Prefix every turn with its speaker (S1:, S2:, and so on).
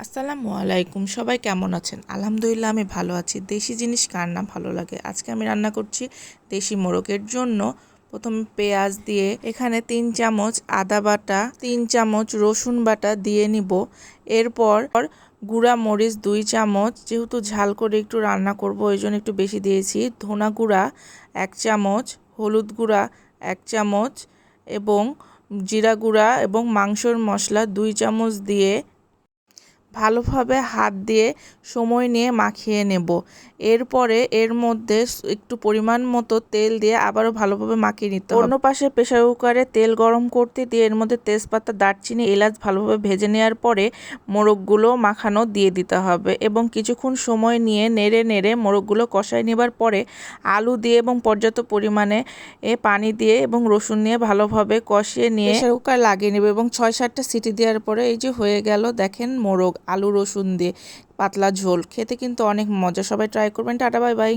S1: আসসালামু আলাইকুম, সবাই কেমন আছেন? আলহামদুলিল্লাহ আমি ভালো আছি। দেশি জিনিস কার না ভালো লাগে। আজকে আমি রান্না করছি দেশি মোরগের জন্য। প্রথমে পেঁয়াজ দিয়ে এখানে 3 চামচ আদা বাটা, 3 চামচ রসুন বাটা দিয়ে নিব। এরপর গুঁড়া মরিচ 2 চামচ, যেহেতু ঝাল করে একটু রান্না করব ওই জন্য একটু বেশি দিয়েছি। ধনা গুঁড়া 1 চামচ, হলুদ গুঁড়া 1 চামচ এবং জিরা গুঁড়া এবং মাংসর মশলা 2 চামচ দিয়ে ভালোভাবে হাত দিয়ে সময় নিয়ে মাখিয়ে নেব। এরপরে এর মধ্যে একটু পরিমাণ মতো তেল দিয়ে আবারও ভালোভাবে মাখিয়ে নিতে হবে। অন্য পাশে প্রেসার কুকারে তেল গরম করতে দিয়ে এর মধ্যে তেজপাতা, দারচিনি, এলাচ ভালোভাবে ভেজে নেওয়ার পরে মোরগগুলো মাখানো দিয়ে দিতে হবে এবং কিছুক্ষণ সময় নিয়ে নেড়ে নেড়ে মোরগগুলো কষায় নেবার পরে আলু দিয়ে এবং পর্যাপ্ত পরিমাণে পানি দিয়ে এবং রসুন নিয়ে ভালোভাবে কষিয়ে নিয়ে প্রেসার কুকার লাগিয়ে নেব এবং 6-7টা সিটি দেওয়ার পরে এই যে হয়ে গেল, দেখেন মোরগ আলু রসুন দিয়ে পাতলা ঝোল। খেতে কিন্তু অনেক মজা। সবাই ট্রাই করবেন। Tata, bye bye.